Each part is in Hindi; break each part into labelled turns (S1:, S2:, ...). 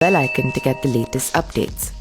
S1: bell icon to get the latest updates.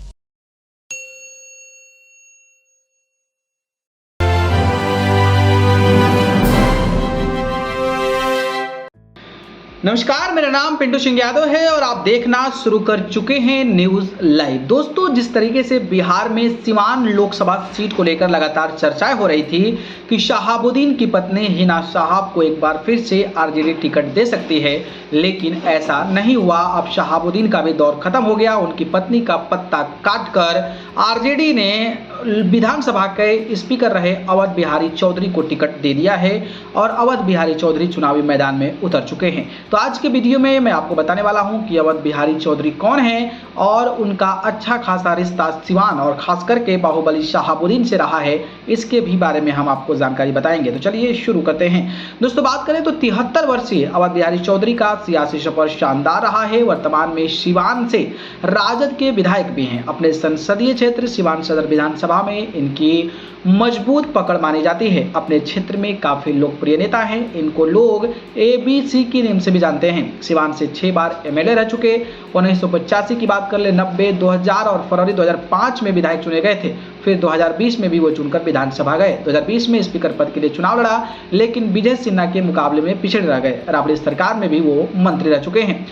S2: नमस्कार, मेरा नाम पिंटू सिंह यादव है और आप देखना शुरू कर चुके हैं न्यूज लाइव। दोस्तों, जिस तरीके से बिहार में सीवान लोकसभा सीट को लेकर लगातार चर्चाएं हो रही थी कि शहाबुद्दीन की पत्नी हिना साहब को एक बार फिर से आरजेडी टिकट दे सकती है, लेकिन ऐसा नहीं हुआ। अब शहाबुद्दीन का भी दौर खत्म हो गया। उनकी पत्नी का पत्ता काटकर आरजेडी ने विधानसभा के स्पीकर रहे अवध बिहारी चौधरी को टिकट दे दिया है और अवध बिहारी चौधरी चुनावी मैदान में उतर चुके हैं। तो आज के वीडियो में मैं आपको बताने वाला हूं कि अवध बिहारी चौधरी कौन है और उनका अच्छा खासा रिश्ता सिवान और खास करके बाहुबली शहाबुद्दीन से रहा है, इसके भी बारे में हम आपको जानकारी बताएंगे। तो चलिए शुरू करते हैं। दोस्तों, बात करें तो 73 वर्षीय अवध बिहारी चौधरी का सियासी सफर शानदार रहा है। वर्तमान में सिवान से राजद के विधायक भी हैं। अपने संसदीय क्षेत्र सिवान सदर विधानसभा में इनकी मजबूत पकड़ मानी जाती है। अपने क्षेत्र में काफी लोकप्रिय नेता हैं। इनको लोग ABC की नेम से भी जानते हैं। सिवान से 6 बार MLA रह चुके। 1985 की बात कर ले, 90, 2000 और फरवरी 2005 में विधायक चुने गए थे। फिर 2020 में भी वो चुनकर विधानसभा गए। 2020 में स्पीकर पद के लिए चुनाव लड़ा, लेकिन विजय सिन्हा के मुकाबले में पिछड़े रह गए। राबड़ी सरकार में भी वो मंत्री रह चुके हैं।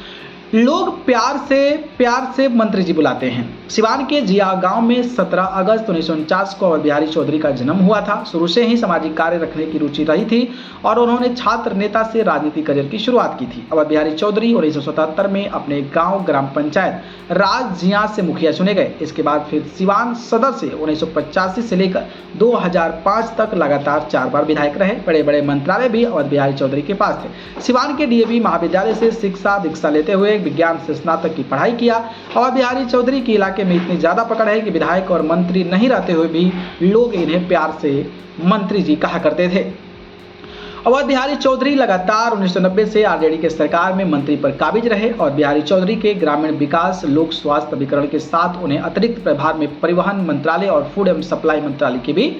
S2: लोग प्यार से मंत्री जी बुलाते हैं। सिवान के जिया गांव में 17 अगस्त 1949 को अवध बिहारी चौधरी का जन्म हुआ था। शुरू से ही सामाजिक कार्य रखने की रुचि रही थी और उन्होंने छात्र नेता से राजनीतिक करियर की शुरुआत की थी। अवध बिहारी चौधरी 1977 में अपने गांव ग्राम पंचायत राज जिया से मुखिया चुने गए। इसके बाद फिर सिवान सदर से 1985 से लेकर 2005 तक लगातार 4 बार विधायक रहे। बड़े बड़े मंत्रालय भी अवध बिहारी चौधरी के पास थे। सिवान के DAV महाविद्यालय से शिक्षा दीक्षा लेते हुए विज्ञान से स्नातक की पढ़ाई किया। अवध बिहारी चौधरी के इलाके में इतनी ज्यादा पकड़ है कि विधायक और मंत्री नहीं रहते हुए भी लोग इन्हें प्यार से मंत्री जी कहा करते थे। अवध बिहारी चौधरी लगातार 1990 से आरजेडी के सरकार में मंत्री पर काबिज रहे और बिहारी चौधरी के ग्रामीण विकास, लोक स्वास्थ्य अभिकरण के साथ उन्हें अतिरिक्त प्रभार में परिवहन मंत्रालय और फूड एवं सप्लाई मंत्रालय की भी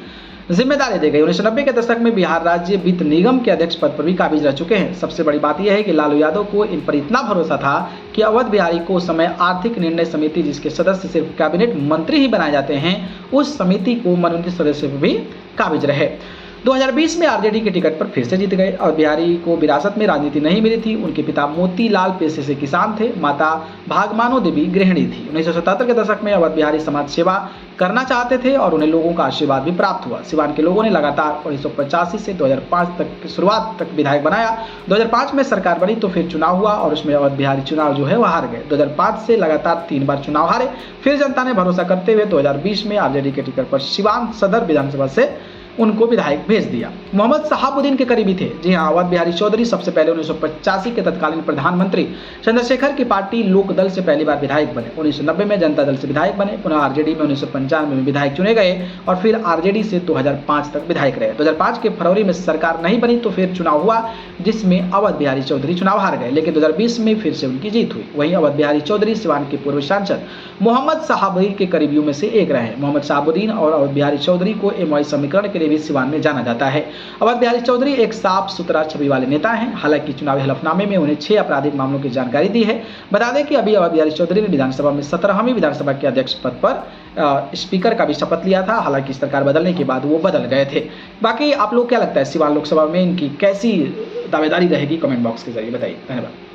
S2: जिम्मेदारी दी गई। 1990 के दशक में बिहार राज्य वित्त निगम के अध्यक्ष पद पर भी काबिज रह चुके हैं। सबसे बड़ी बात यह है कि लालू यादव को इन पर इतना भरोसा था कि अवध बिहारी को उस समय आर्थिक निर्णय समिति, जिसके सदस्य सिर्फ कैबिनेट मंत्री ही बनाए जाते हैं, उस समिति को मनोनीत सदस्य भी काबिज रहे। 2020 में आरजेडी के टिकट पर फिर से जीत गए और बिहारी को विरासत में राजनीति नहीं मिली थी। उनके पिता मोतीलाल पेशे से किसान थे, माता भागमानो देवी गृहिणी थी। 1977 के दशक में अवध बिहारी समाज सेवा करना चाहते थे और उन्हें लोगों का आशीर्वाद भी प्राप्त हुआ। सिवान के लोगों ने लगातार 1985 से 2005 तक की शुरुआत तक विधायक बनाया। 2005 में सरकार बनी तो फिर चुनाव हुआ और उसमें अवध बिहारी चुनाव जो है वह हार गए। 2005 से लगातार 3 बार चुनाव हारे। फिर जनता ने भरोसा करते हुए 2020 में आरजेडी के टिकट पर सिवान सदर विधानसभा से उनको विधायक भेज दिया। मोहम्मद शहाबुद्दीन के करीबी थे। जी हाँ, अवध बिहारी चौधरी सबसे पहले 1985 के तत्कालीन प्रधानमंत्री चंद्रशेखर की पार्टी लोक दल से पहली बार विधायक बने। 1990 में जनता दल से विधायक बने। पुनः आरजेडी में 1995 में विधायक चुने गए और फिर आरजेडी से 2005 तक विधायक रहे। 2005 के फरवरी में सरकार नहीं बनी तो फिर चुनाव हुआ, जिसमें अवध बिहारी चौधरी चुनाव हार गए, लेकिन 2020 में फिर से उनकी जीत हुई। वहीं अवध बिहारी चौधरी सिवान के पूर्व सांसद मोहम्मद शहाबुद्दीन के करीबियों में से एक रहे। मोहम्मद शहाबुद्दीन और अवध बिहारी चौधरी को MOI समीकरण के लिए भी सिवान में जाना जाता है। अवध बिहारी चौधरी एक साफ सुथरा छवि वाले नेता हैं। हालांकि चुनावी हलफनामे में उन्हें 6 आपराधिक मामलों की जानकारी दी है। बता दें कि अभी अवध बिहारी चौधरी ने विधानसभा में 17वीं विधानसभा के अध्यक्ष पद पर स्पीकर का भी शपथ लिया था। हालांकि सरकार बदलने के बाद वो बदल गए थे। बाकी आप लोग क्या लगता है, सिवान लोकसभा में इनकी कैसी दावेदारी रहेगी? कमेंट बॉक्स के जरिए बताइए। धन्यवाद।